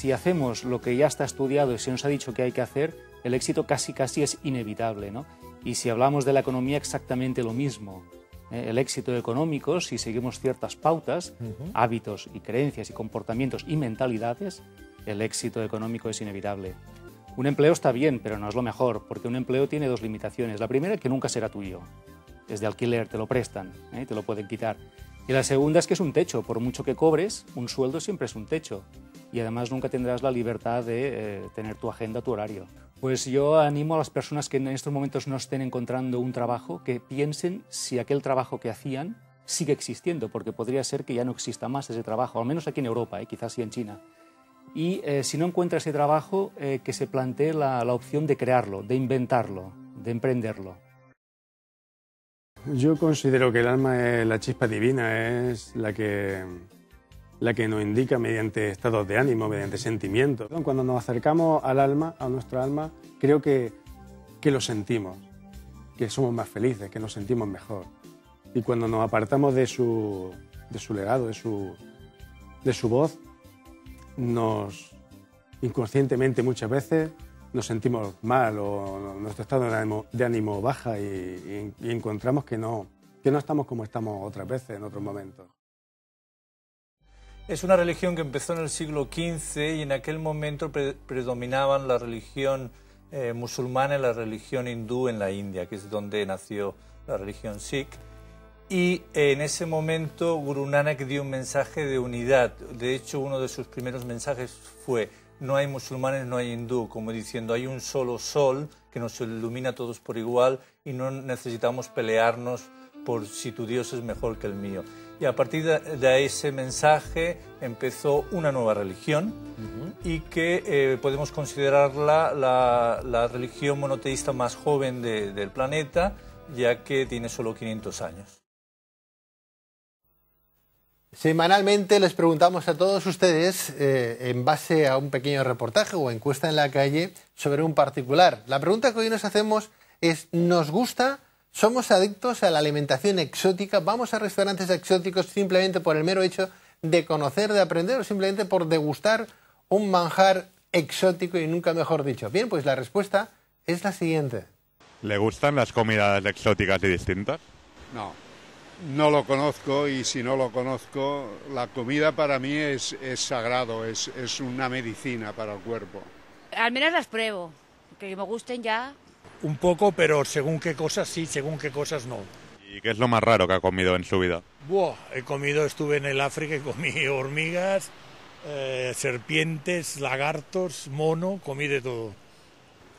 Si hacemos lo que ya está estudiado y se nos ha dicho que hay que hacer, el éxito casi es inevitable, ¿no? Y si hablamos de la economía, exactamente lo mismo. El éxito económico, si seguimos ciertas pautas, hábitos y creencias y comportamientos y mentalidades, el éxito económico es inevitable. Un empleo está bien, pero no es lo mejor, porque un empleo tiene dos limitaciones. La primera es que nunca será tuyo, es de alquiler, te lo prestan, te lo pueden quitar. Y la segunda es que es un techo, por mucho que cobres, un sueldo siempre es un techo. Y además nunca tendrás la libertad de tener tu agenda, tu horario. Pues yo animo a las personas que en estos momentos no estén encontrando un trabajo, que piensen si aquel trabajo que hacían sigue existiendo, porque podría ser que ya no exista más ese trabajo, al menos aquí en Europa, quizás sí en China. Y si no encuentra ese trabajo, que se plantee la opción de crearlo, de inventarlo, de emprenderlo. Yo considero que el alma es la chispa divina, es la que nos indica mediante estados de ánimo, mediante sentimientos. Cuando nos acercamos al alma, a nuestra alma, creo que lo sentimos, que somos más felices, que nos sentimos mejor. Y cuando nos apartamos de su legado, de su voz, inconscientemente muchas veces nos sentimos mal o nuestro estado de ánimo baja y encontramos que no estamos como estamos otras veces en otros momentos. Es una religión que empezó en el siglo XV y en aquel momento predominaban la religión musulmana y la religión hindú en la India, que es donde nació la religión Sikh. Y en ese momento Guru Nanak dio un mensaje de unidad. De hecho, uno de sus primeros mensajes fue: no hay musulmanes, no hay hindú, como diciendo, hay un solo sol que nos ilumina a todos por igual y no necesitamos pelearnos por si tu Dios es mejor que el mío. Y a partir de ese mensaje empezó una nueva religión y que podemos considerarla la religión monoteísta más joven del planeta, ya que tiene solo 500 años. Semanalmente les preguntamos a todos ustedes, en base a un pequeño reportaje o encuesta en la calle, sobre un particular. La pregunta que hoy nos hacemos es: ¿nos gusta? ¿Somos adictos a la alimentación exótica? ¿Vamos a restaurantes exóticos simplemente por el mero hecho de conocer, de aprender, o simplemente por degustar un manjar exótico y nunca mejor dicho? Bien, pues la respuesta es la siguiente. ¿Le gustan las comidas exóticas y distintas? No, no lo conozco, y si no lo conozco, la comida para mí es sagrado, es una medicina para el cuerpo. Al menos las pruebo, que me gusten ya. Un poco, pero según qué cosas sí, según qué cosas no. ¿Y qué es lo más raro que ha comido en su vida? Estuve en el África y comí hormigas, serpientes, lagartos, mono, comí de todo.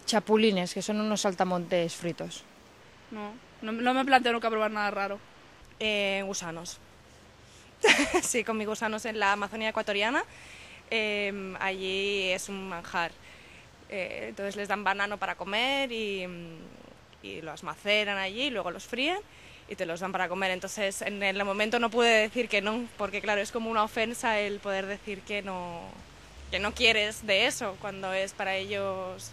Chapulines, que son unos saltamontes fritos. No me planteo nunca probar nada raro. Gusanos. Sí, comí gusanos en la Amazonía ecuatoriana. Allí es un manjar. Entonces les dan banano para comer y los maceran allí, y luego los fríen y te los dan para comer. Entonces en el momento no pude decir que no, porque claro, es como una ofensa el poder decir que no quieres de eso, cuando es para ellos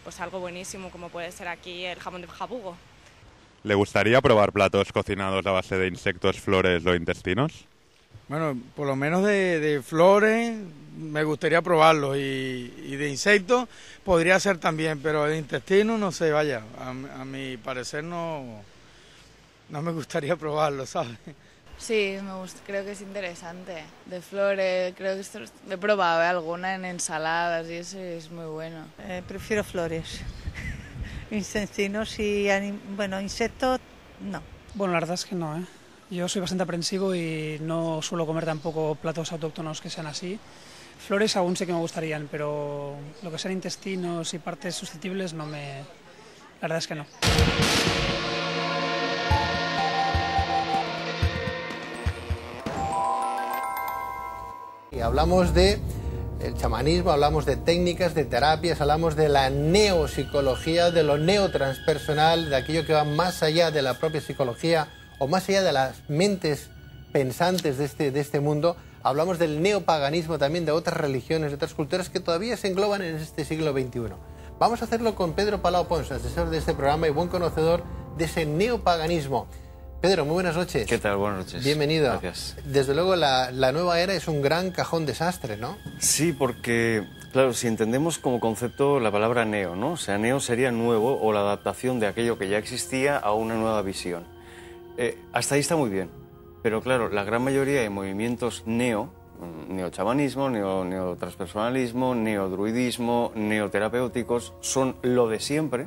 pues algo buenísimo, como puede ser aquí el jamón de jabugo. ¿Le gustaría probar platos cocinados a base de insectos, flores o intestinos? Bueno, por lo menos de flores me gustaría probarlo, y de insectos podría ser también, pero de intestino no sé, vaya, a mi parecer no me gustaría probarlo, ¿sabes? Sí, creo que es interesante. De flores, creo que he probado alguna en ensaladas y eso es muy bueno. Prefiero flores. Intestinos y, bueno, insectos, no. Bueno, la verdad es que no, ¿eh? Yo soy bastante aprensivo y no suelo comer tampoco platos autóctonos que sean así. Flores aún sé que me gustarían, pero lo que sean intestinos y partes susceptibles no me... La verdad es que no. Y hablamos de el chamanismo, hablamos de técnicas, de terapias, hablamos de la neopsicología, de lo neotranspersonal, de aquello que va más allá de la propia psicología o más allá de las mentes pensantes de este mundo. Hablamos del neopaganismo también, de otras religiones, de otras culturas que todavía se engloban en este siglo XXI. Vamos a hacerlo con Pedro Palau Pons, asesor de este programa y buen conocedor de ese neopaganismo. Pedro, muy buenas noches. ¿Qué tal? Buenas noches. Bienvenido. Gracias. Desde luego la nueva era es un gran cajón desastre, ¿no? Sí, porque, claro, si entendemos como concepto la palabra neo, ¿no? O sea, neo sería nuevo o la adaptación de aquello que ya existía a una nueva visión. Hasta ahí está muy bien, pero claro, la gran mayoría de movimientos neochamanismo, neotranspersonalismo, neodruidismo, neoterapéuticos, son lo de siempre.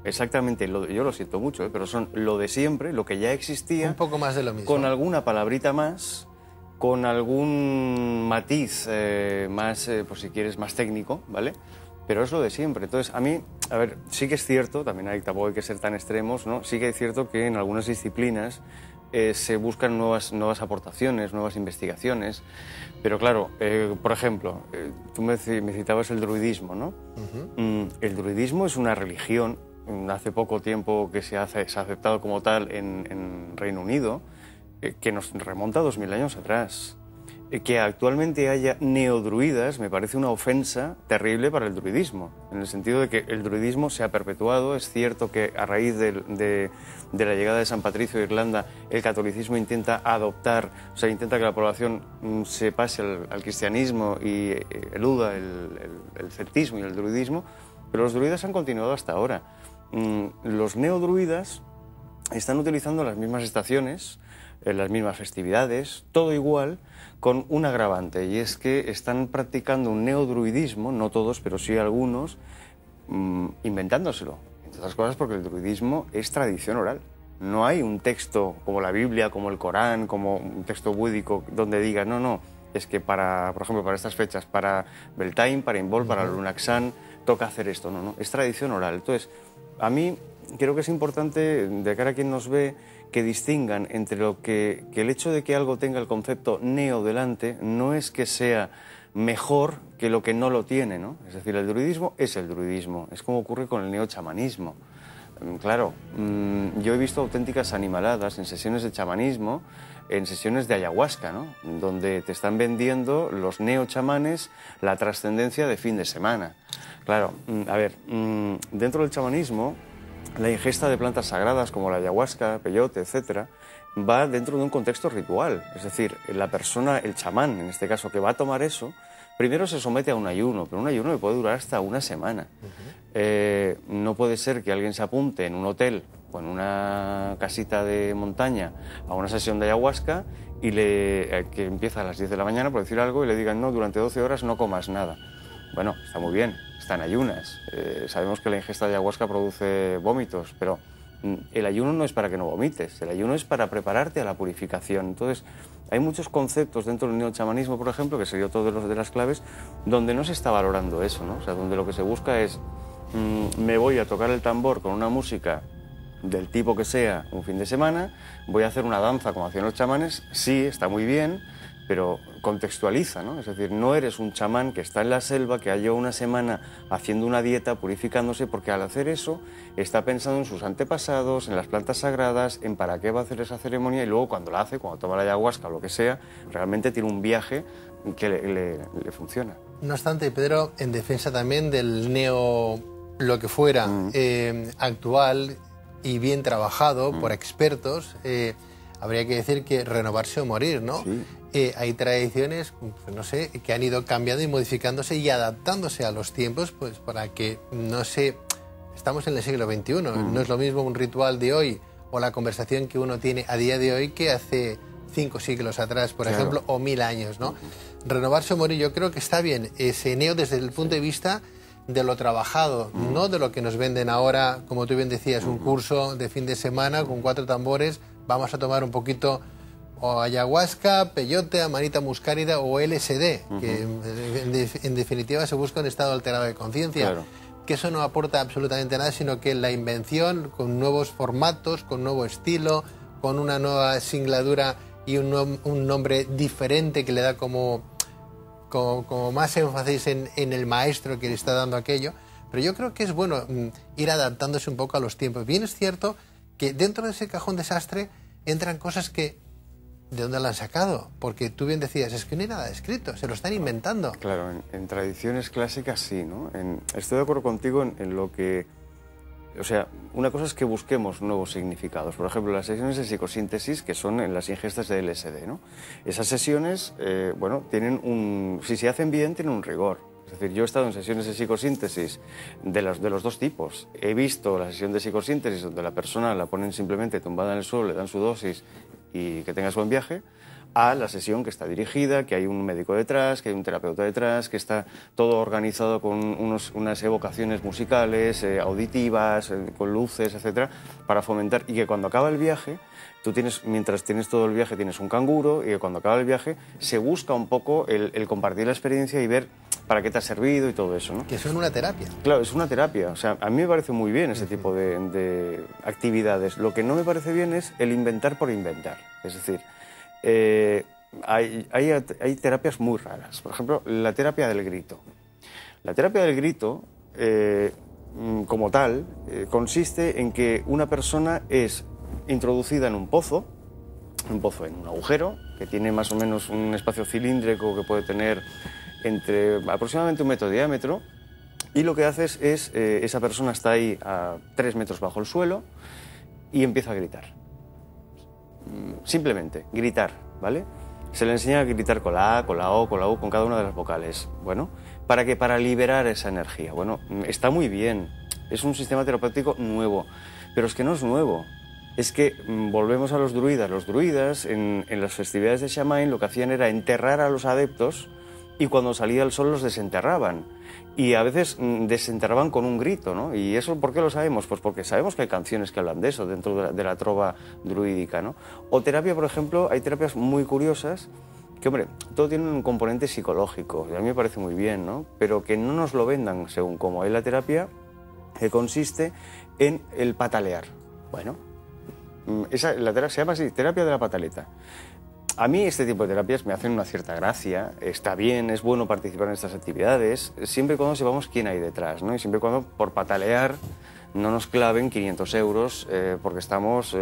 Exactamente, yo lo siento mucho, pero son lo de siempre, lo que ya existía. Un poco más de lo mismo. Con alguna palabrita más, con algún matiz más, pues si quieres, más técnico, ¿vale? Pero es lo de siempre. Entonces, a mí, a ver, sí que es cierto, también tampoco hay que ser tan extremos, ¿no? Sí que es cierto que en algunas disciplinas se buscan nuevas aportaciones, nuevas investigaciones, pero claro, por ejemplo, tú me citabas el druidismo, ¿no? El druidismo es una religión. Hace poco tiempo que se ha aceptado como tal en Reino Unido, que nos remonta a 2000 años atrás. Que actualmente haya neodruidas me parece una ofensa terrible para el druidismo, en el sentido de que el druidismo se ha perpetuado. Es cierto que a raíz de la llegada de San Patricio de Irlanda, el catolicismo intenta adoptar, o sea, intenta que la población se pase al cristianismo y eluda el celtismo y el druidismo, pero los druidas han continuado hasta ahora. Los neodruidas están utilizando las mismas estaciones, las mismas festividades, todo igual, con un agravante, y es que están practicando un neodruidismo, no todos, pero sí algunos, inventándoselo. Entre otras cosas porque el druidismo es tradición oral. No hay un texto como la Biblia, como el Corán, como un texto búdico donde diga, no, es que por ejemplo, para estas fechas, para Beltane, para Inbol, para Lunaxan, toca hacer esto. No, es tradición oral. Entonces, a mí creo que es importante, de cara a quien nos ve, que distingan entre que el hecho de que algo tenga el concepto neo delante no es que sea mejor que lo que no lo tiene, ¿no? Es decir, el druidismo es el druidismo, es como ocurre con el neochamanismo. Claro, yo he visto auténticas animaladas en sesiones de chamanismo, en sesiones de ayahuasca, ¿no? Donde te están vendiendo los neochamanes la trascendencia de fin de semana. Claro, a ver, dentro del chamanismo, la ingesta de plantas sagradas como la ayahuasca, peyote, etcétera, va dentro de un contexto ritual. Es decir, la persona, el chamán, en este caso, que va a tomar eso, primero se somete a un ayuno, pero un ayuno que puede durar hasta una semana. No puede ser que alguien se apunte en un hotel o en una casita de montaña a una sesión de ayahuasca y que empieza a las 10 de la mañana, por decir algo, y le digan, no, durante 12 horas no comas nada. Bueno, está muy bien, está en ayunas. Sabemos que la ingesta de ayahuasca produce vómitos, pero el ayuno no es para que no vomites, el ayuno es para prepararte a la purificación. Entonces, hay muchos conceptos dentro del neochamanismo, por ejemplo, que sería otro de las claves, donde no se está valorando eso, ¿no? O sea, donde lo que se busca es, me voy a tocar el tambor con una música del tipo que sea un fin de semana, voy a hacer una danza como hacían los chamanes, sí, está muy bien, pero contextualiza, ¿no? Es decir, no eres un chamán que está en la selva, que ha llevado una semana haciendo una dieta, purificándose, porque al hacer eso está pensando en sus antepasados, en las plantas sagradas, en para qué va a hacer esa ceremonia, y luego cuando la hace, cuando toma la ayahuasca o lo que sea, realmente tiene un viaje que le funciona. No obstante, Pedro, en defensa también del neo, lo que fuera, actual y bien trabajado por expertos, habría que decir que renovarse o morir, ¿no? Sí. Hay tradiciones, pues no sé, que han ido cambiando y modificándose y adaptándose a los tiempos, pues para que no se... Estamos en el siglo XXI, no es lo mismo un ritual de hoy o la conversación que uno tiene a día de hoy que hace 5 siglos atrás, por ejemplo, o 1000 años, ¿no? Renovarse o morir, yo creo que está bien, ese neo desde el punto de vista de lo trabajado, no de lo que nos venden ahora, como tú bien decías, un curso de fin de semana con 4 tambores, vamos a tomar un poquito o ayahuasca, peyote, amanita muscárida o LSD, que en definitiva se busca un estado alterado de conciencia. Claro. Que eso no aporta absolutamente nada, sino que la invención con nuevos formatos, con nuevo estilo, con una nueva singladura y un nombre diferente que le da como más énfasis en el maestro que le está dando aquello. Pero yo creo que es bueno ir adaptándose un poco a los tiempos. Bien es cierto que dentro de ese cajón desastre entran cosas que... ¿De dónde lo han sacado? Porque tú bien decías, es que no hay nada escrito, se lo están inventando. Claro, en tradiciones clásicas sí, ¿no? Estoy de acuerdo contigo en lo que o sea, una cosa es que busquemos nuevos significados. Por ejemplo, las sesiones de psicosíntesis, que son en las ingestas de LSD, ¿no? Esas sesiones, bueno, tienen si se hacen bien, tienen un rigor. Es decir, yo he estado en sesiones de psicosíntesis de los dos tipos. He visto la sesión de psicosíntesis donde la persona la ponen simplemente tumbada en el suelo, le dan su dosis y que tenga su buen viaje, a la sesión que está dirigida, que hay un médico detrás, que hay un terapeuta detrás, que está todo organizado con unas evocaciones musicales, auditivas, con luces, etcétera, para fomentar, y que cuando acaba el viaje, mientras tienes todo el viaje, tienes un canguro, y que cuando acaba el viaje se busca un poco el compartir la experiencia y ver para qué te ha servido y todo eso, ¿no? Que son una terapia. Claro, es una terapia. O sea, a mí me parece muy bien ese tipo de actividades. Lo que no me parece bien es el inventar por inventar. Es decir, hay terapias muy raras. Por ejemplo, la terapia del grito. La terapia del grito, como tal, consiste en que una persona es introducida en un pozo en un agujero, que tiene más o menos un espacio cilíndrico que puede tener entre aproximadamente 1 metro de diámetro, y lo que haces es, esa persona está ahí a 3 metros bajo el suelo y empieza a gritar. Simplemente, gritar, ¿vale? Se le enseña a gritar con la A, con la O, con la U, con cada una de las vocales. Bueno, ¿para qué? Para liberar esa energía. Bueno, está muy bien, es un sistema terapéutico nuevo, pero es que no es nuevo. Es que volvemos a los druidas. Los druidas, en las festividades de Samhain, lo que hacían era enterrar a los adeptos, y cuando salía el sol los desenterraban. Y a veces desenterraban con un grito, ¿no? ¿Y eso por qué lo sabemos? Pues porque sabemos que hay canciones que hablan de eso dentro de la trova druídica, ¿no? O terapia, por ejemplo, hay terapias muy curiosas que, hombre, todo tiene un componente psicológico, y a mí me parece muy bien, ¿no? Pero que no nos lo vendan según como hay la terapia, que consiste en el patalear. Bueno, la terapia se llama así, terapia de la pataleta. A mí este tipo de terapias me hacen una cierta gracia, está bien, es bueno participar en estas actividades, siempre y cuando sepamos quién hay detrás, ¿no? Y siempre y cuando por patalear no nos claven 500 euros porque estamos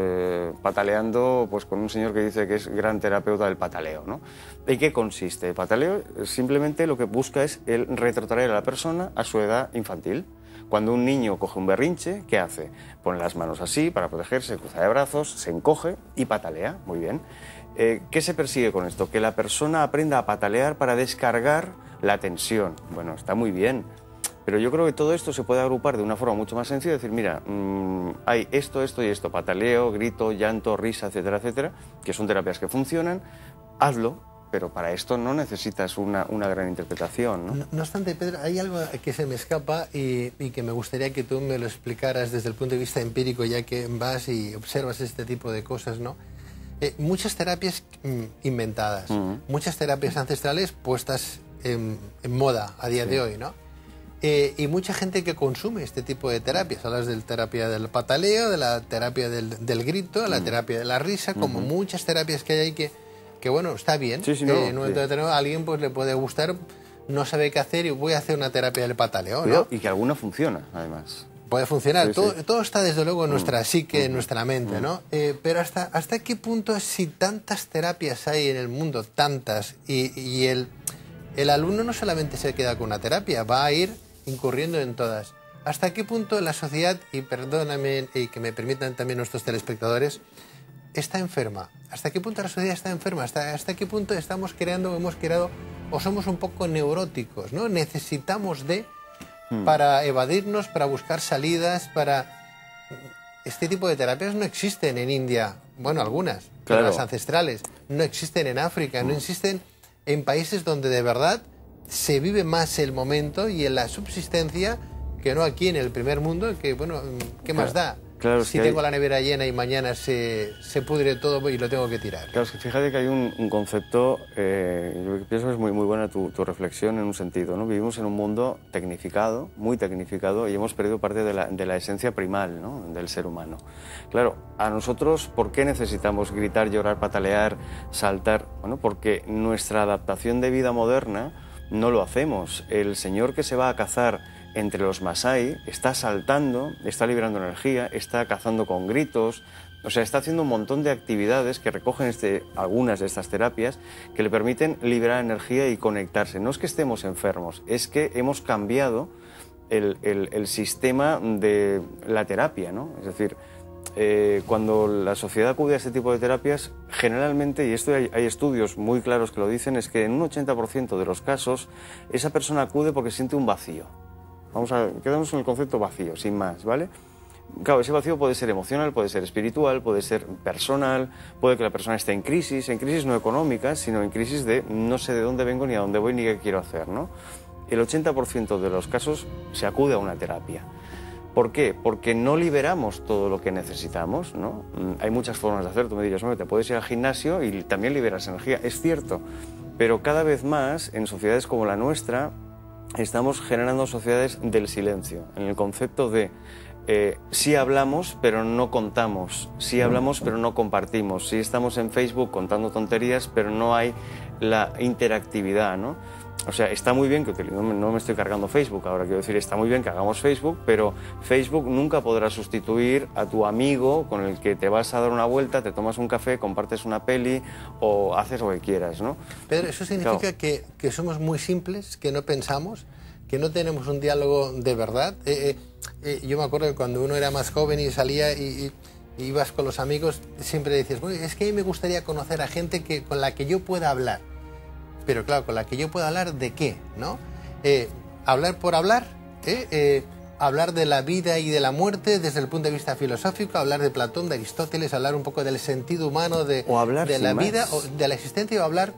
pataleando pues, con un señor que dice que es gran terapeuta del pataleo, ¿no? ¿En qué consiste? El pataleo simplemente lo que busca es el retrotraer a la persona a su edad infantil. Cuando un niño coge un berrinche, ¿qué hace? Pone las manos así para protegerse, cruza de brazos, se encoge y patalea. Muy bien. ¿Qué se persigue con esto? Que la persona aprenda a patalear para descargar la tensión. Bueno, está muy bien, pero yo creo que todo esto se puede agrupar de una forma mucho más sencilla. Decir, mira, hay esto, esto y esto, pataleo, grito, llanto, risa, etcétera, etcétera, que son terapias que funcionan, hazlo, pero para esto no necesitas una gran interpretación, ¿no? No obstante, Pedro, hay algo que se me escapa y que me gustaría que tú me lo explicaras desde el punto de vista empírico, ya que vas y observas este tipo de cosas, ¿no? Muchas terapias inventadas, muchas terapias ancestrales puestas en moda a día de hoy, ¿no? Y mucha gente que consume este tipo de terapias. Hablas de la terapia del pataleo, de la terapia del grito, la terapia de la risa, como muchas terapias que hay ahí que bueno, está bien. Sí, en un momento determinado a alguien pues, le puede gustar, no sabe qué hacer y voy a hacer una terapia del pataleo, ¿no? Y que alguna funciona, además. Puede funcionar, todo está desde luego en nuestra psique, en nuestra mente, ¿no? Pero ¿hasta qué punto, si tantas terapias hay en el mundo, tantas, y el alumno no solamente se queda con una terapia, va a ir incurriendo en todas? ¿Hasta qué punto la sociedad, y perdóname, y que me permitan también nuestros telespectadores, está enferma? ¿Hasta qué punto la sociedad está enferma? ¿Hasta qué punto hemos creado, o somos un poco neuróticos, ¿no? Necesitamos para evadirnos, para buscar salidas, Este tipo de terapias no existen en India, bueno, algunas, pero las ancestrales, no existen en África, no existen en países donde de verdad se vive más el momento y en la subsistencia que no aquí en el primer mundo, que bueno, ¿qué más da? Claro, si tengo la nevera llena y mañana se pudre todo y lo tengo que tirar. Claro, es que fíjate que hay un concepto, yo pienso que es muy buena tu reflexión en un sentido, ¿no? Vivimos en un mundo tecnificado, muy tecnificado, y hemos perdido parte de la esencia primal, ¿no? Del ser humano. Claro, a nosotros, ¿por qué necesitamos gritar, llorar, patalear, saltar? Bueno, porque nuestra adaptación de vida moderna no lo hacemos. El señor que se va a cazar entre los Masái está saltando, está liberando energía, está cazando con gritos, o sea, está haciendo un montón de actividades que recogen algunas de estas terapias que le permiten liberar energía y conectarse. No es que estemos enfermos, es que hemos cambiado el sistema de la terapia, ¿no? Es decir, cuando la sociedad acude a este tipo de terapias, generalmente, y esto hay estudios muy claros que lo dicen, es que en un 80% de los casos esa persona acude porque siente un vacío. Vamos a quedarnos en el concepto vacío, sin más, ¿vale? Claro, ese vacío puede ser emocional, puede ser espiritual, puede ser personal, puede que la persona esté en crisis no económica, sino en crisis de no sé de dónde vengo, ni a dónde voy, ni qué quiero hacer, ¿no? El 80% de los casos se acude a una terapia. ¿Por qué? Porque no liberamos todo lo que necesitamos, ¿no? Hay muchas formas de hacer. Tú me dirías, hombre, te puedes ir al gimnasio y también liberas energía. Es cierto, pero cada vez más en sociedades como la nuestra estamos generando sociedades del silencio, en el concepto de sí hablamos pero no contamos, sí hablamos pero no compartimos, sí estamos en Facebook contando tonterías pero no hay la interactividad, ¿no? O sea, está muy bien que no me estoy cargando Facebook, ahora quiero decir, está muy bien que hagamos Facebook, pero Facebook nunca podrá sustituir a tu amigo con el que te vas a dar una vuelta, te tomas un café, compartes una peli o haces lo que quieras, ¿no? Pedro, ¿eso significa que somos muy simples, que no pensamos, que no tenemos un diálogo de verdad? Yo me acuerdo que cuando uno era más joven y salía y ibas con los amigos, siempre decías, bueno, es que a mí me gustaría conocer a gente con la que yo pueda hablar. Pero claro, con la que yo pueda hablar de qué, ¿no? Hablar por hablar, hablar de la vida y de la muerte desde el punto de vista filosófico, hablar de Platón, de Aristóteles, hablar un poco del sentido humano de la vida, o de la existencia, o hablar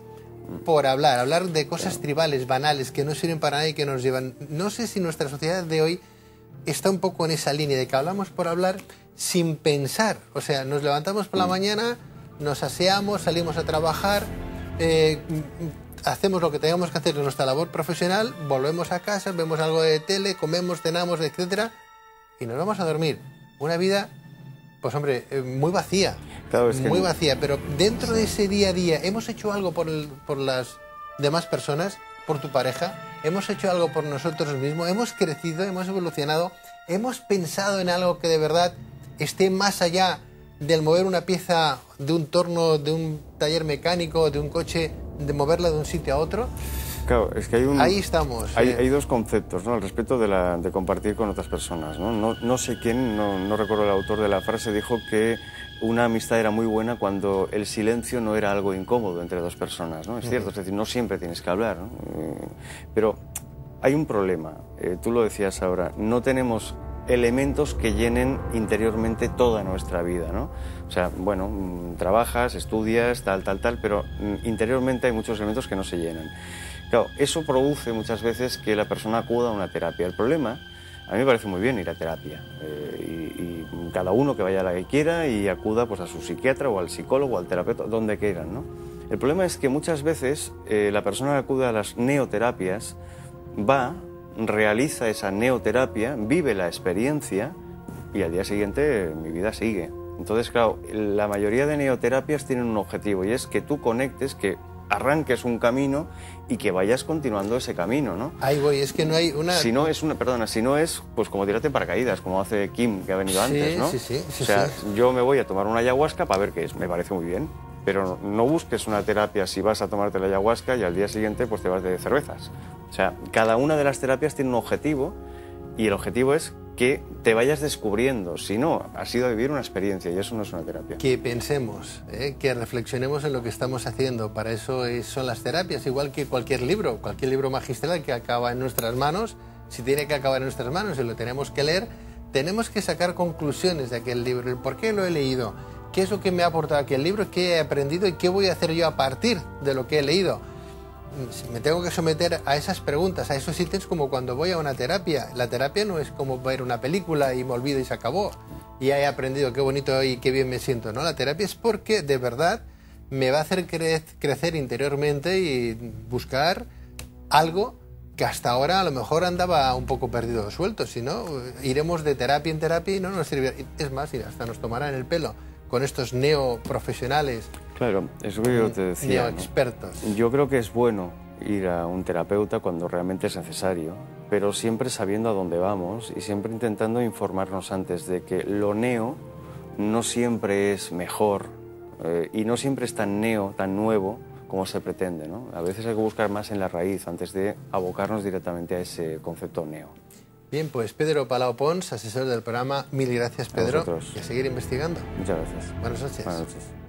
por hablar de cosas tribales, banales, que no sirven para nada y que nos llevan... No sé si nuestra sociedad de hoy está un poco en esa línea de que hablamos por hablar sin pensar. O sea, nos levantamos por la mañana, nos aseamos, salimos a trabajar, hacemos lo que tengamos que hacer en nuestra labor profesional, volvemos a casa, vemos algo de tele, comemos, cenamos, etcétera, y nos vamos a dormir. Una vida, pues hombre, muy vacía, claro, muy vacía, pero dentro de ese día a día, ¿hemos hecho algo por las demás personas, por tu pareja? ¿Hemos hecho algo por nosotros mismos? ¿Hemos crecido, hemos evolucionado? ¿Hemos pensado en algo que de verdad esté más allá del mover una pieza de un torno, de un taller mecánico, de un coche, de moverla de un sitio a otro? Claro, es que ahí estamos. Hay dos conceptos, ¿no? Al respecto de compartir con otras personas, ¿no? No sé quién, no recuerdo el autor de la frase, dijo que una amistad era muy buena cuando el silencio no era algo incómodo entre dos personas, ¿no? Es cierto, es decir, no siempre tienes que hablar, ¿no? Pero hay un problema, tú lo decías ahora, no tenemos elementos que llenen interiormente toda nuestra vida, ¿no? O sea, bueno, trabajas, estudias, tal, pero interiormente hay muchos elementos que no se llenan. Claro, eso produce muchas veces que la persona acuda a una terapia. El problema, a mí me parece muy bien ir a terapia, y cada uno que vaya a la que quiera y acuda pues a su psiquiatra o al psicólogo o al terapeuta, donde quieran, ¿no? El problema es que muchas veces la persona que acude a las neoterapias realiza esa neoterapia, vive la experiencia y al día siguiente mi vida sigue. Entonces, claro, la mayoría de neoterapias tienen un objetivo y es que tú conectes, que arranques un camino y que vayas continuando ese camino, ¿no? Ahí voy, es que no hay una... Si no es, pues como tirarte en paracaídas, como hace Kim, que ha venido antes, ¿no? Sí, o sea, yo me voy a tomar una ayahuasca para ver qué es, me parece muy bien, pero no busques una terapia si vas a tomarte la ayahuasca y al día siguiente pues te vas de cervezas. O sea, cada una de las terapias tiene un objetivo y el objetivo es que te vayas descubriendo. Si no, has ido a vivir una experiencia y eso no es una terapia. Que pensemos, que reflexionemos en lo que estamos haciendo. Para eso son las terapias, igual que cualquier libro magistral que acaba en nuestras manos. Si tiene que acabar en nuestras manos y lo tenemos que leer, tenemos que sacar conclusiones de aquel libro. El por qué lo he leído, qué es lo que me ha aportado aquel libro, qué he aprendido y qué voy a hacer yo a partir de lo que he leído. Me tengo que someter a esas preguntas, a esos ítems, como cuando voy a una terapia. La terapia no es como ver una película y me olvido y se acabó. Y he aprendido qué bonito y qué bien me siento, ¿no? La terapia es porque de verdad me va a hacer crecer interiormente y buscar algo que hasta ahora a lo mejor andaba un poco perdido o suelto. Si no, iremos de terapia en terapia y no nos sirve. Es más, hasta nos tomarán el pelo con estos neoprofesionales. Claro, eso que yo te decía, neoexpertos. ¿no? Yo creo que es bueno ir a un terapeuta cuando realmente es necesario, pero siempre sabiendo a dónde vamos y siempre intentando informarnos antes de que lo neo no siempre es mejor y no siempre es tan neo, tan nuevo como se pretende, ¿no? A veces hay que buscar más en la raíz antes de abocarnos directamente a ese concepto neo. Bien, pues Pedro Palau Pons, asesor del programa, mil gracias, Pedro. A vosotros. Y a seguir investigando. Muchas gracias. Buenas noches. Buenas noches.